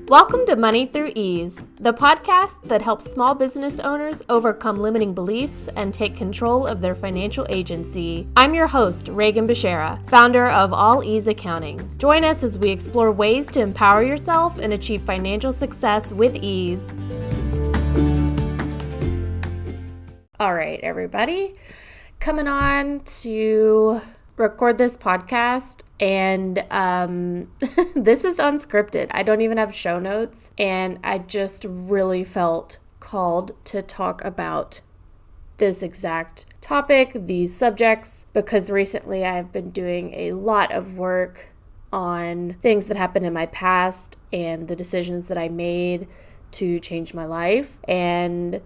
Welcome to Money Through Ease, the podcast that helps small business owners overcome limiting beliefs and take control of their financial agency. I'm your host, Reagan Beshara, founder of All Ease Accounting. Join us as we explore ways to empower yourself and achieve financial success with ease. All right, everybody, coming on to record this podcast, and this is unscripted. I don't even have show notes, and I just really felt called to talk about this exact topic, these subjects, because recently I've been doing a lot of work on things that happened in my past and the decisions that I made to change my life, and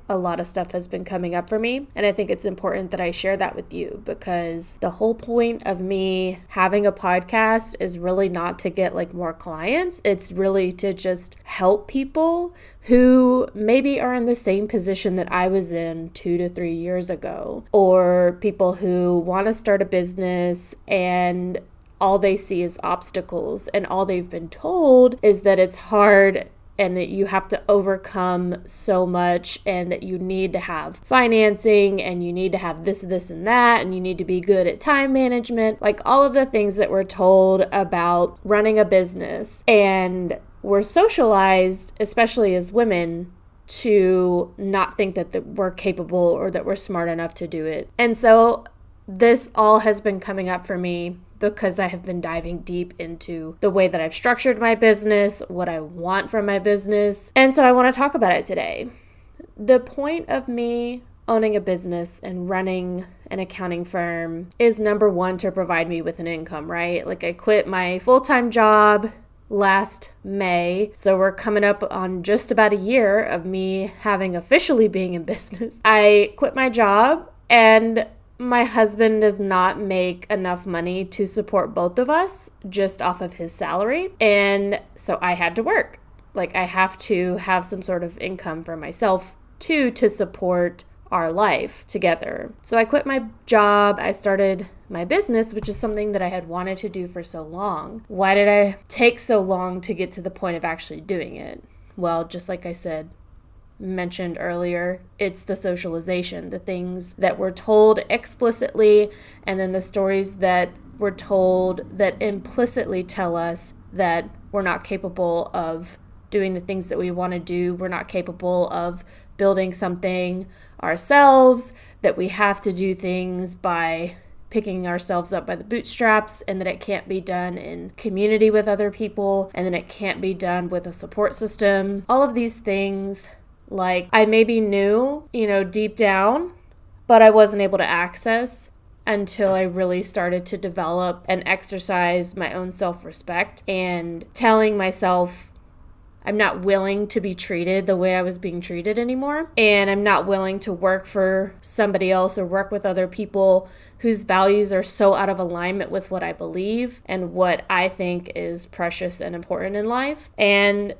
a lot of stuff has been coming up for me, and I think it's important that I share that with you, because the whole point of me having a podcast is really not to get more clients. It's really to just help people who maybe are in the same position that I was in 2 to 3 years ago, or people who want to start a business and all they see is obstacles, and all they've been told is that it's hard and that you have to overcome so much, and that you need to have financing, and you need to have this, and that, and you need to be good at time management, all of the things that we're told about running a business. And we're socialized, especially as women, to not think that we're capable or that we're smart enough to do it. And so this all has been coming up for me because I have been diving deep into the way that I've structured my business, what I want from my business. And so I want to talk about it today. The point of me owning a business and running an accounting firm is, number one, to provide me with an income, right? I quit my full-time job last May, so we're coming up on just about a year of me having officially being in business. I quit my job, and my husband does not make enough money to support both of us just off of his salary. And so I had to work. I have to have some sort of income for myself too, to support our life together. So I quit my job. I started my business, which is something that I had wanted to do for so long. Why did I take so long to get to the point of actually doing it? Well, just like I mentioned earlier, it's the socialization, the things that we're told explicitly, and then the stories that we're told that implicitly tell us that we're not capable of doing the things that we want to do. We're not capable of building something ourselves, that we have to do things by picking ourselves up by the bootstraps, and that it can't be done in community with other people, and then it can't be done with a support system. All of these things, I maybe knew, deep down, but I wasn't able to access until I really started to develop and exercise my own self-respect, and telling myself I'm not willing to be treated the way I was being treated anymore. And I'm not willing to work for somebody else or work with other people whose values are so out of alignment with what I believe and what I think is precious and important in life. And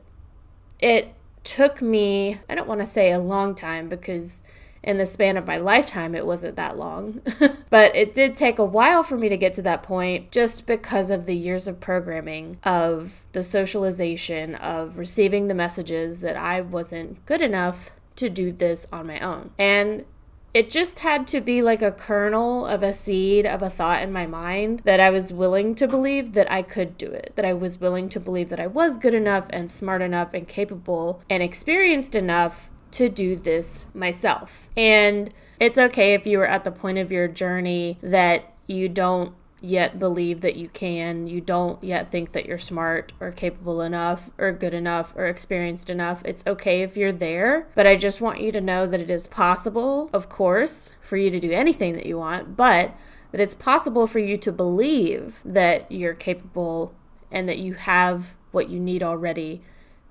it took me, I don't want to say a long time, because in the span of my lifetime it wasn't that long, but it did take a while for me to get to that point, just because of the years of programming, of the socialization, of receiving the messages that I wasn't good enough to do this on my own. And it just had to be a kernel of a seed of a thought in my mind that I was willing to believe that I could do it, that I was willing to believe that I was good enough and smart enough and capable and experienced enough to do this myself. And it's okay if you are at the point of your journey that you don't yet believe that you can, you don't yet think that you're smart or capable enough or good enough or experienced enough. It's okay if you're there, but I just want you to know that it is possible, of course, for you to do anything that you want, but that it's possible for you to believe that you're capable and that you have what you need already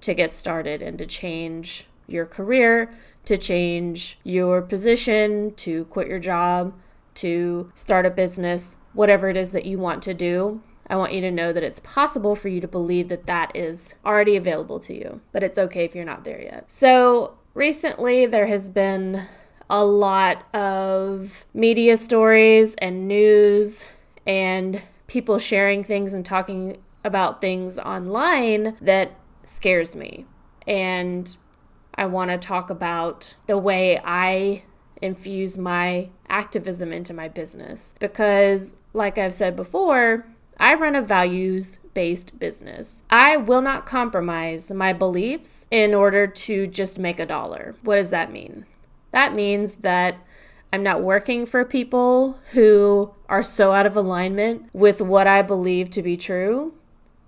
to get started and to change your career, to change your position, to quit your job, to start a business, whatever it is that you want to do. I want you to know that it's possible for you to believe that that is already available to you, but it's okay if you're not there yet. So recently there has been a lot of media stories and news and people sharing things and talking about things online that scares me. And I want to talk about the way I infuse my activism into my business. Because, like I've said before, I run a values-based business. I will not compromise my beliefs in order to just make a dollar. What does that mean? That means that I'm not working for people who are so out of alignment with what I believe to be true,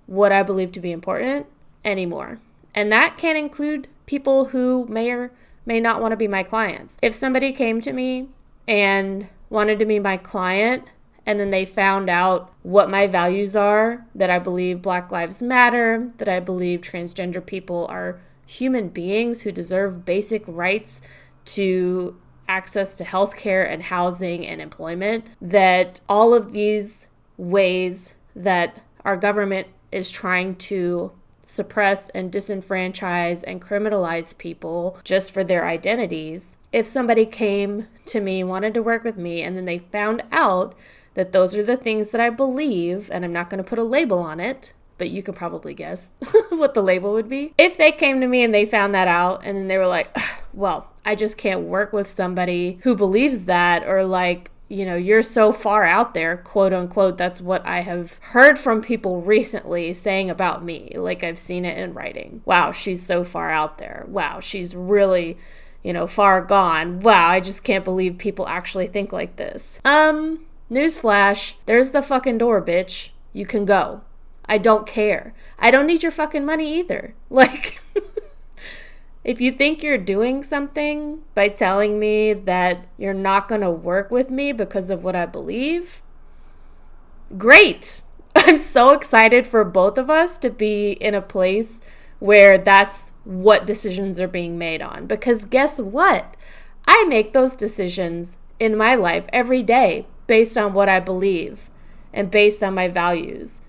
what I believe to be important anymore. And that can include people who may or may not want to be my clients. If somebody came to me and wanted to be my client, and then they found out what my values are, that I believe Black Lives Matter, that I believe transgender people are human beings who deserve basic rights to access to healthcare and housing and employment, that all of these ways that our government is trying to suppress and disenfranchise and criminalize people just for their identities. If somebody came to me, wanted to work with me, and then they found out that those are the things that I believe, and I'm not going to put a label on it, but you can probably guess what the label would be. If they came to me and they found that out, and then they were like, well, I just can't work with somebody who believes that, or like, you know, you're so far out there, quote unquote. That's what I have heard from people recently saying about me. Like, I've seen it in writing. Wow, she's so far out there. Wow, she's really, you know, far gone. Wow, I just can't believe people actually think like this. Newsflash, there's the fucking door, bitch. You can go. I don't care. I don't need your fucking money either. Like, if you think you're doing something by telling me that you're not going to work with me because of what I believe, great. I'm so excited for both of us to be in a place where that's what decisions are being made on. Because guess what? I make those decisions in my life every day based on what I believe and based on my values.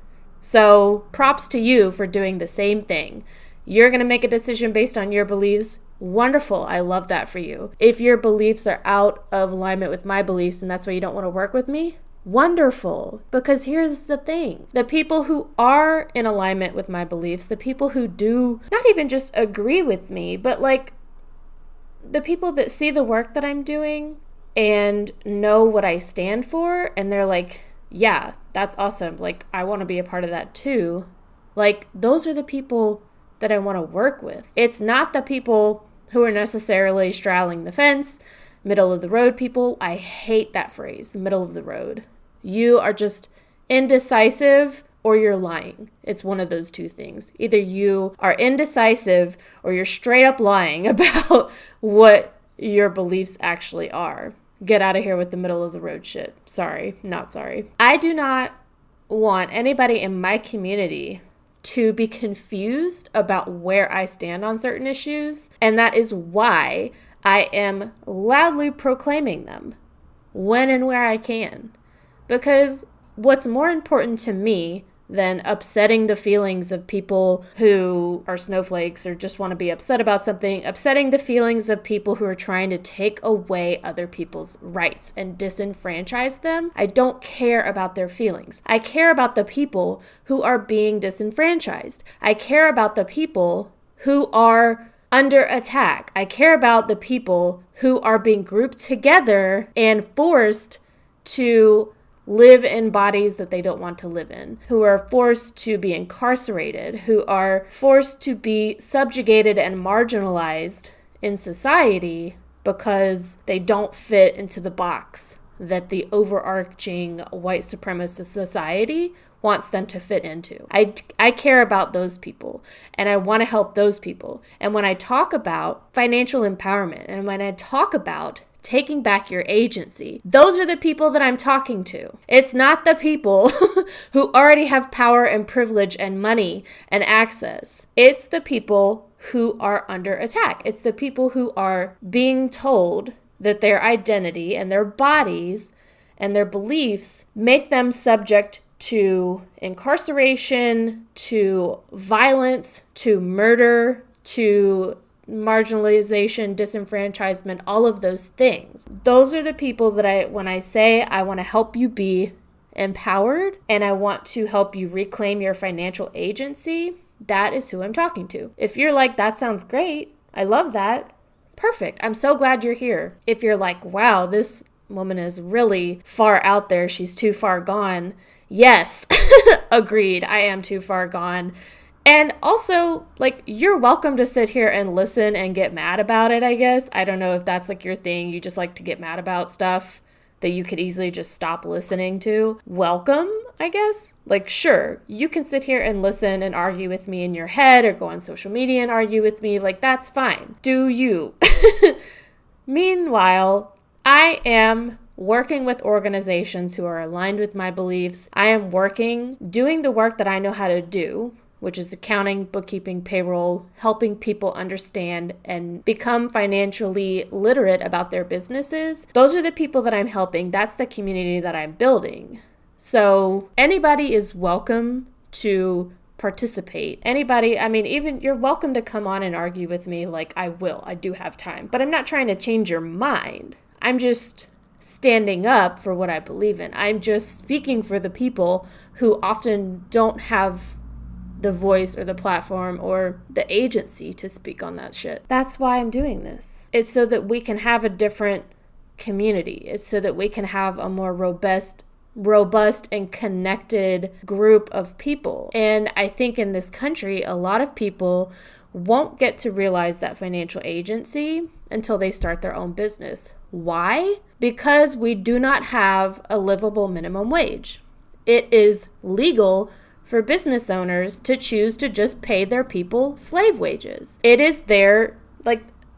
So props to you for doing the same thing. You're going to make a decision based on your beliefs. Wonderful. I love that for you. If your beliefs are out of alignment with my beliefs and that's why you don't want to work with me, wonderful. Because here's the thing. The people who are in alignment with my beliefs, the people who do not even just agree with me, but like the people that see the work that I'm doing and know what I stand for, and they're like, yeah, that's awesome. Like, I want to be a part of that too. Like, those are the people that I want to work with. It's not the people who are necessarily straddling the fence, middle of the road people. I hate that phrase, middle of the road. You are just indecisive or you're lying. It's one of those two things. Either you are indecisive or you're straight up lying about what your beliefs actually are. Get out of here with the middle of the road shit. Sorry, not sorry. I do not want anybody in my community to be confused about where I stand on certain issues, and that is why I am loudly proclaiming them when and where I can. Because what's more important to me than upsetting the feelings of people who are snowflakes or just want to be upset about something, upsetting the feelings of people who are trying to take away other people's rights and disenfranchise them. I don't care about their feelings. I care about the people who are being disenfranchised. I care about the people who are under attack. I care about the people who are being grouped together and forced to live in bodies that they don't want to live in, who are forced to be incarcerated, who are forced to be subjugated and marginalized in society because they don't fit into the box that the overarching white supremacist society wants them to fit into. I care about those people and I want to help those people. And when I talk about financial empowerment and when I talk about taking back your agency, those are the people that I'm talking to. It's not the people who already have power and privilege and money and access. It's the people who are under attack. It's the people who are being told that their identity and their bodies and their beliefs make them subject to incarceration, to violence, to murder, to marginalization, disenfranchisement, all of those things. Those are the people that when I say I want to help you be empowered and I want to help you reclaim your financial agency, that is who I'm talking to. If you're like, that sounds great, I love that, perfect. I'm so glad you're here. If you're like, wow, this woman is really far out there, she's too far gone. Yes, agreed, I am too far gone. And also, like, you're welcome to sit here and listen and get mad about it, I guess. I don't know if that's like your thing. You just like to get mad about stuff that you could easily just stop listening to. Welcome, I guess. Like, sure, you can sit here and listen and argue with me in your head or go on social media and argue with me. Like, that's fine. Do you. Meanwhile, I am working with organizations who are aligned with my beliefs. I am doing the work that I know how to do, which is accounting, bookkeeping, payroll, helping people understand and become financially literate about their businesses. Those are the people that I'm helping. That's the community that I'm building. So anybody is welcome to participate. Anybody, I mean, even you're welcome to come on and argue with me. Like, I do have time, but I'm not trying to change your mind. I'm just standing up for what I believe in. I'm just speaking for the people who often don't have the voice or the platform or the agency to speak on that shit. That's why I'm doing this. It's so that we can have a different community. It's so that we can have a more robust and connected group of people. And I think in this country, a lot of people won't get to realize that financial agency until they start their own business. Why? Because we do not have a livable minimum wage. It is legal for business owners to choose to just pay their people slave wages. It is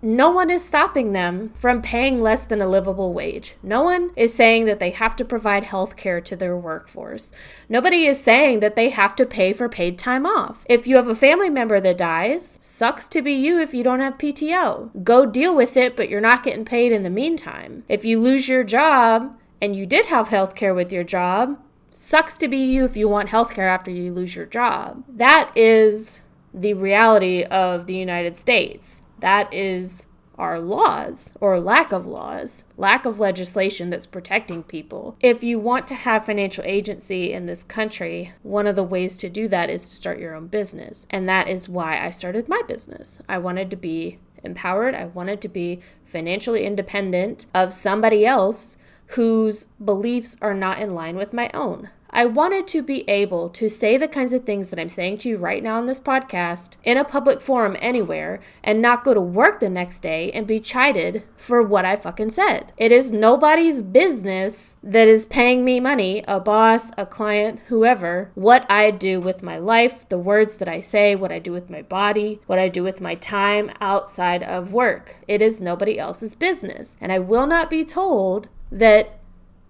no one is stopping them from paying less than a livable wage. No one is saying that they have to provide health care to their workforce. Nobody is saying that they have to pay for paid time off. If you have a family member that dies, sucks to be you if you don't have PTO. Go deal with it, but you're not getting paid in the meantime. If you lose your job and you did have health care with your job, sucks to be you if you want healthcare after you lose your job. That is the reality of the United States. That is our laws, or lack of laws, lack of legislation that's protecting people. If you want to have financial agency in this country, one of the ways to do that is to start your own business. And that is why I started my business. I wanted to be empowered. I wanted to be financially independent of somebody else whose beliefs are not in line with my own. I wanted to be able to say the kinds of things that I'm saying to you right now on this podcast in a public forum anywhere and not go to work the next day and be chided for what I fucking said. It is nobody's business that is paying me money, a boss, a client, whoever, what I do with my life, the words that I say, what I do with my body, what I do with my time outside of work. It is nobody else's business. And I will not be told that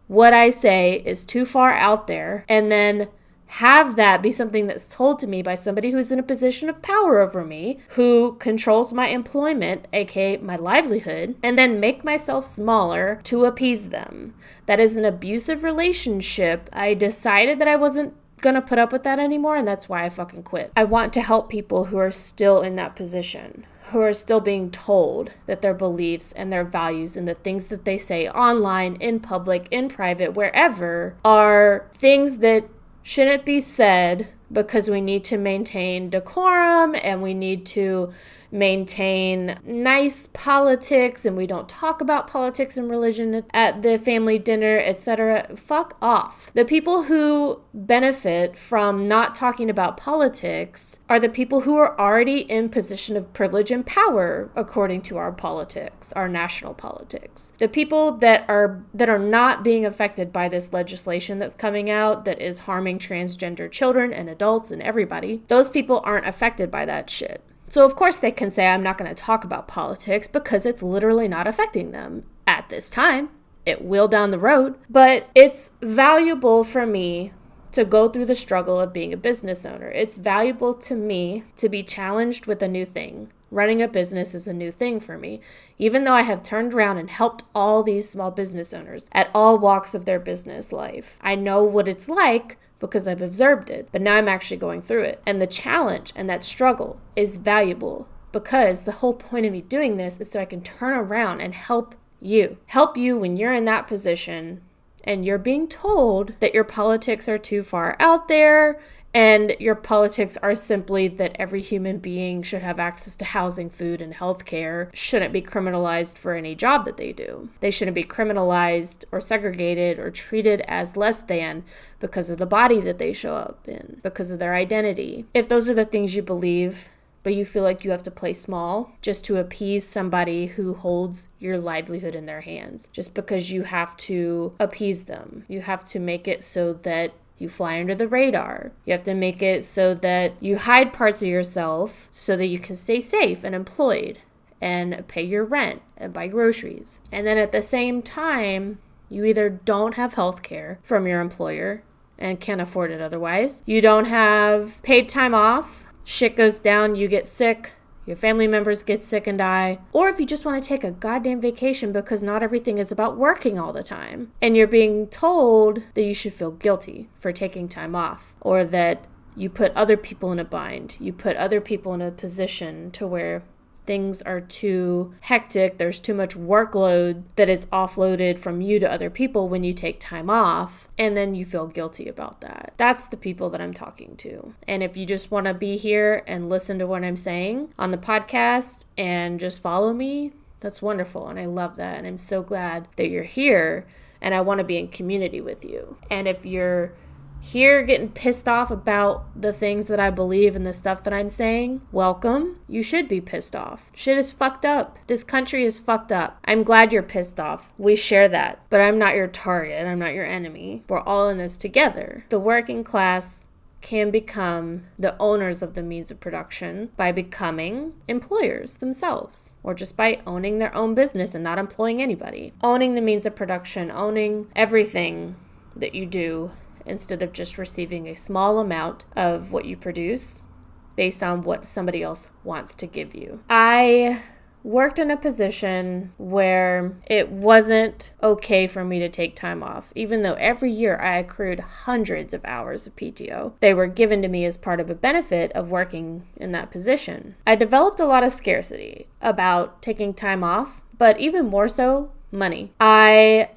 what I say is too far out there and then have that be something that's told to me by somebody who's in a position of power over me, who controls my employment, aka my livelihood, and then make myself smaller to appease them. That is an abusive relationship. I decided that I wasn't gonna put up with that anymore, and that's why I fucking quit. I want to help people who are still in that position, who are still being told that their beliefs and their values and the things that they say online, in public, in private, wherever, are things that shouldn't be said because we need to maintain decorum and we need to maintain nice politics and we don't talk about politics and religion at the family dinner, etc. Fuck off. The people who benefit from not talking about politics are the people who are already in position of privilege and power according to our politics, our national politics. The people that are not being affected by this legislation that's coming out that is harming transgender children and adults and everybody, those people aren't affected by that shit. So of course they can say I'm not going to talk about politics because it's literally not affecting them at this time. It will down the road, but it's valuable for me to go through the struggle of being a business owner. It's valuable to me to be challenged with a new thing. Running a business is a new thing for me, even though I have turned around and helped all these small business owners at all walks of their business life. I know what it's like because I've observed it, but now I'm actually going through it. And the challenge and that struggle is valuable because the whole point of me doing this is so I can turn around and help you when you're in that position and you're being told that your politics are too far out there, and your politics are simply that every human being should have access to housing, food, and healthcare, shouldn't be criminalized for any job that they do. They shouldn't be criminalized or segregated or treated as less than because of the body that they show up in, because of their identity. If those are the things you believe, but you feel like you have to play small just to appease somebody who holds your livelihood in their hands, just because you have to appease them, you have to make it so that you fly under the radar. You have to make it so that you hide parts of yourself so that you can stay safe and employed and pay your rent and buy groceries. And then at the same time, you either don't have health care from your employer and can't afford it otherwise. You don't have paid time off. Shit goes down, you get sick. Your family members get sick and die. Or if you just want to take a goddamn vacation because not everything is about working all the time. And you're being told that you should feel guilty for taking time off. Or that you put other people in a bind. You put other people in a position to where things are too hectic, there's too much workload that is offloaded from you to other people when you take time off, and then you feel guilty about that. That's the people that I'm talking to. And if you just want to be here and listen to what I'm saying on the podcast and just follow me, that's wonderful, and I love that, and I'm so glad that you're here, and I want to be in community with you. And if you're here getting pissed off about the things that I believe and the stuff that I'm saying, welcome. You should be pissed off. Shit is fucked up. This country is fucked up. I'm glad you're pissed off. We share that. But I'm not your target. I'm not your enemy. We're all in this together. The working class can become the owners of the means of production by becoming employers themselves, or just by owning their own business and not employing anybody. Owning the means of production, owning everything that you do, instead of just receiving a small amount of what you produce based on what somebody else wants to give you. I worked in a position where it wasn't okay for me to take time off, even though every year I accrued hundreds of hours of PTO. They were given to me as part of a benefit of working in that position. I developed a lot of scarcity about taking time off, but even more so, money. I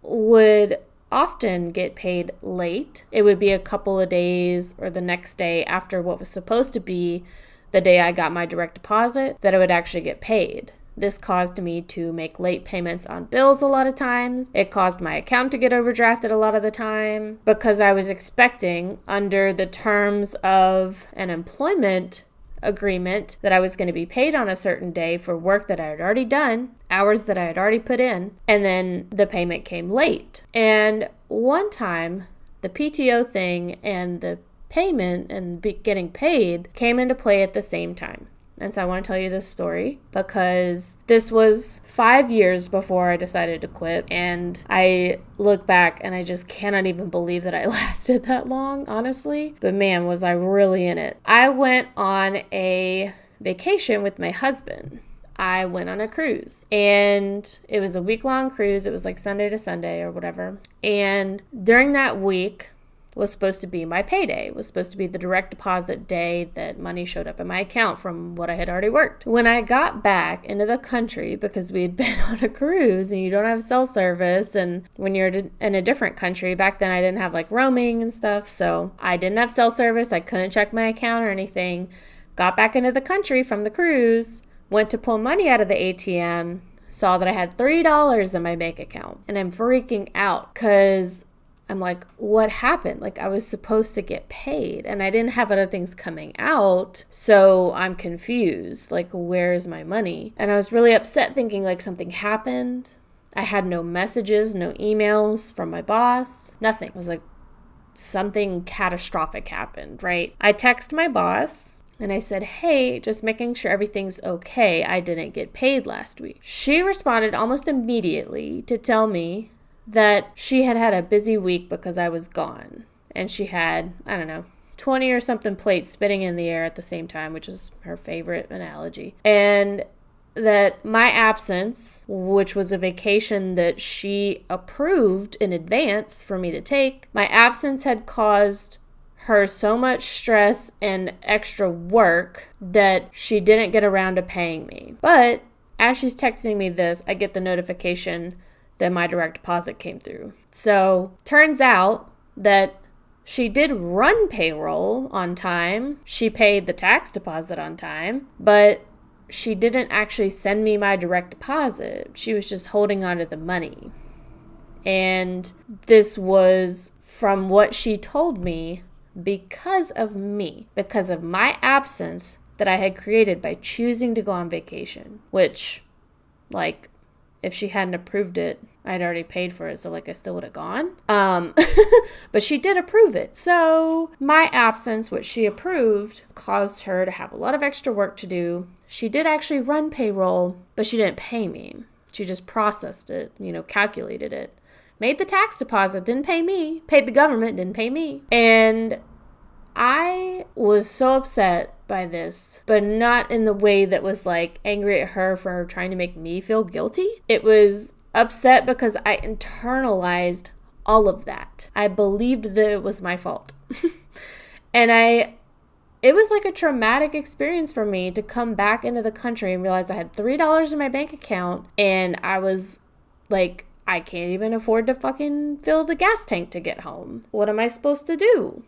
would often get paid late. It would be a couple of days or the next day after what was supposed to be the day I got my direct deposit that I would actually get paid. This caused me to make late payments on bills a lot of times. It caused my account to get overdrafted a lot of the time because I was expecting, under the terms of an employment agreement, that I was going to be paid on a certain day for work that I had already done, hours that I had already put in, and then the payment came late. And one time, the PTO thing and the payment and getting paid came into play at the same time. And so I want to tell you this story because this was 5 years before I decided to quit. And I look back and I just cannot even believe that I lasted that long, honestly. But man, was I really in it. I went on a vacation with my husband. I went on a cruise, and it was a week-long cruise. It was like Sunday to Sunday or whatever. And during that week was supposed to be my payday. It was supposed to be the direct deposit day that money showed up in my account from what I had already worked. When I got back into the country, because we had been on a cruise and you don't have cell service, and when you're in a different country, back then I didn't have like roaming and stuff, so I didn't have cell service. I couldn't check my account or anything. Got back into the country from the cruise, went to pull money out of the ATM, saw that I had $3 in my bank account, and I'm freaking out because I'm like, what happened? Like, I was supposed to get paid and I didn't have other things coming out. So I'm confused. Like, where's my money? And I was really upset, thinking like something happened. I had no messages, no emails from my boss, nothing. I was like, something catastrophic happened, right? I text my boss and I said, hey, just making sure everything's okay. I didn't get paid last week. She responded almost immediately to tell me that she had had a busy week because I was gone. And she had, 20 or something plates spinning in the air at the same time, which is her favorite analogy. And that my absence, which was a vacation that she approved in advance for me to take, my absence had caused her so much stress and extra work that she didn't get around to paying me. But as she's texting me this, I get the notification that my direct deposit came through. So turns out that she did run payroll on time. She paid the tax deposit on time, but she didn't actually send me my direct deposit. She was just holding on to the money. And this was, from what she told me, because of me, because of my absence that I had created by choosing to go on vacation, which, like, if she hadn't approved it, I'd already paid for it, so like I still would have gone. But she did approve it. So my absence, which she approved, caused her to have a lot of extra work to do. She did actually run payroll, but she didn't pay me. She just processed it, calculated it. Made the tax deposit, didn't pay me. Paid the government, didn't pay me. And I was so upset by this, but not in the way that was like angry at her for trying to make me feel guilty. It was upset because I internalized all of that. I believed that it was my fault. And it was like a traumatic experience for me to come back into the country and realize I had $3 in my bank account and I was like, I can't even afford to fucking fill the gas tank to get home. What am I supposed to do?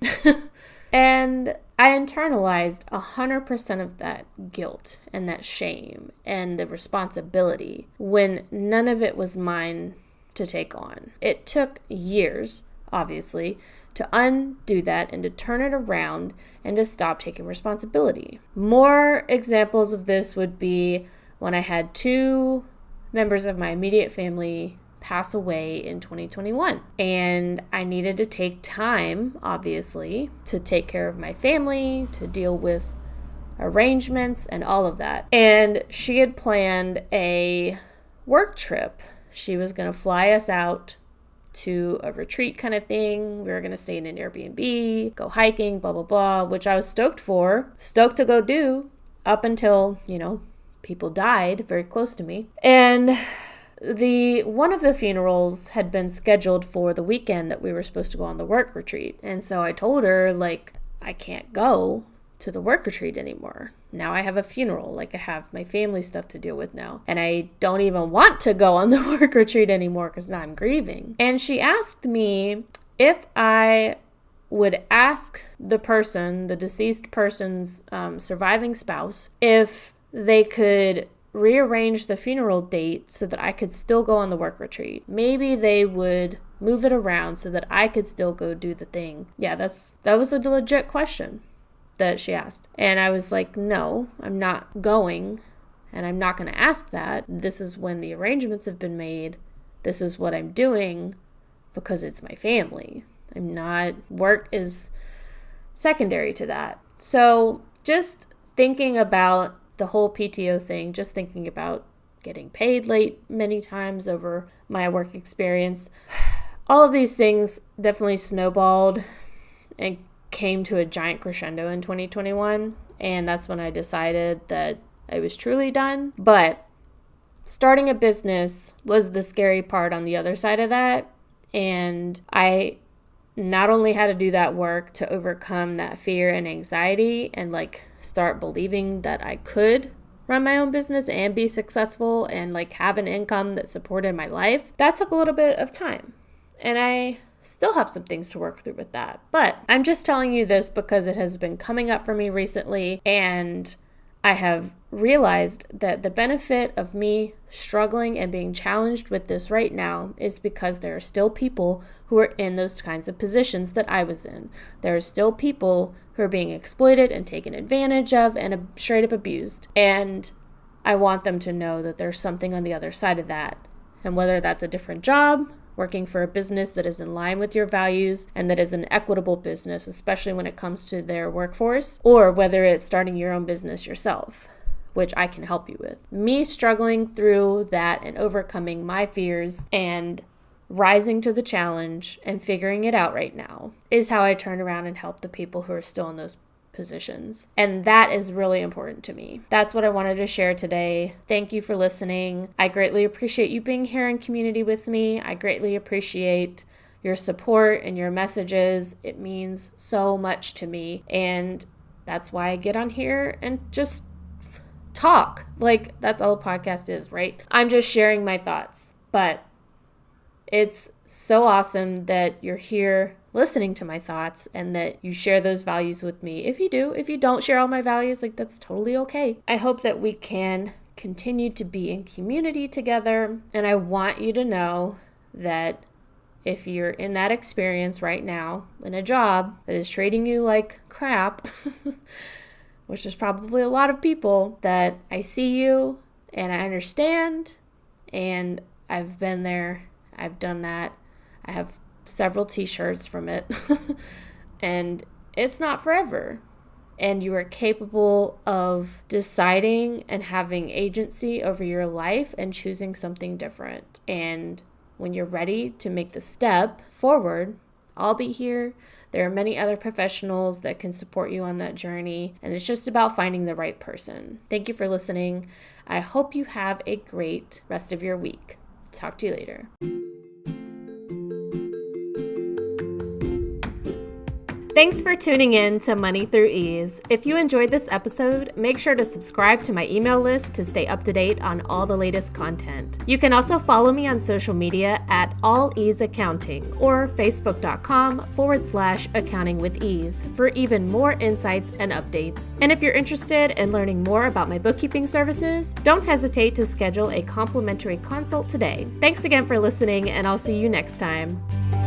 And I internalized 100% of that guilt and that shame and the responsibility when none of it was mine to take on. It took years, obviously, to undo that and to turn it around and to stop taking responsibility. More examples of this would be when I had 2 members of my immediate family pass away in 2021. And I needed to take time, obviously, to take care of my family, to deal with arrangements and all of that. And she had planned a work trip. She was going to fly us out to a retreat kind of thing. We were going to stay in an Airbnb, go hiking, blah, blah, blah, which I was stoked to go do up until, people died very close to me. And one of the funerals had been scheduled for the weekend that we were supposed to go on the work retreat. And so I told her, like, I can't go to the work retreat anymore. Now I have a funeral. Like, I have my family stuff to deal with now. And I don't even want to go on the work retreat anymore because now I'm grieving. And she asked me if I would ask the deceased person's surviving spouse, if they could rearrange the funeral date so that I could still go on the work retreat. Maybe they would move it around so that I could still go do the thing. Yeah, that was a legit question that she asked. And I was like, no, I'm not going, and I'm not going to ask that. This is when the arrangements have been made. This is what I'm doing because it's my family. Work is secondary to that. So just thinking about the whole PTO thing, just thinking about getting paid late many times over my work experience. All of these things definitely snowballed and came to a giant crescendo in 2021. And that's when I decided that I was truly done. But starting a business was the scary part on the other side of that. And I not only had to do that work to overcome that fear and anxiety and start believing that I could run my own business and be successful and have an income that supported my life. That took a little bit of time. And I still have some things to work through with that. But I'm just telling you this because it has been coming up for me recently, and I have realized that the benefit of me struggling and being challenged with this right now is because there are still people who are in those kinds of positions that I was in. There are still people who are being exploited and taken advantage of and straight up abused. And I want them to know that there's something on the other side of that. And whether that's a different job, working for a business that is in line with your values and that is an equitable business, especially when it comes to their workforce, or whether it's starting your own business yourself, which I can help you with. Me struggling through that and overcoming my fears and rising to the challenge and figuring it out right now is how I turn around and help the people who are still in those positions. And that is really important to me. That's what I wanted to share today. Thank you for listening. I greatly appreciate you being here in community with me. I greatly appreciate your support and your messages. It means so much to me. And that's why I get on here and just talk. That's all a podcast is, right? I'm just sharing my thoughts. But It's so awesome that you're here listening to my thoughts and that you share those values with me. If you do, if you don't share all my values, like that's totally okay. I hope that we can continue to be in community together. And I want you to know that if you're in that experience right now in a job that is treating you like crap, which is probably a lot of people, that I see you and I understand, and I've been there, I've done that. I have several t-shirts from it and it's not forever. And you are capable of deciding and having agency over your life and choosing something different. And when you're ready to make the step forward, I'll be here. There are many other professionals that can support you on that journey, and it's just about finding the right person. Thank you for listening. I hope you have a great rest of your week. Talk to you later. Thanks for tuning in to Money Through Ease. If you enjoyed this episode, make sure to subscribe to my email list to stay up to date on all the latest content. You can also follow me on social media at All Ease Accounting or facebook.com/accounting with ease for even more insights and updates. And if you're interested in learning more about my bookkeeping services, don't hesitate to schedule a complimentary consult today. Thanks again for listening, and I'll see you next time.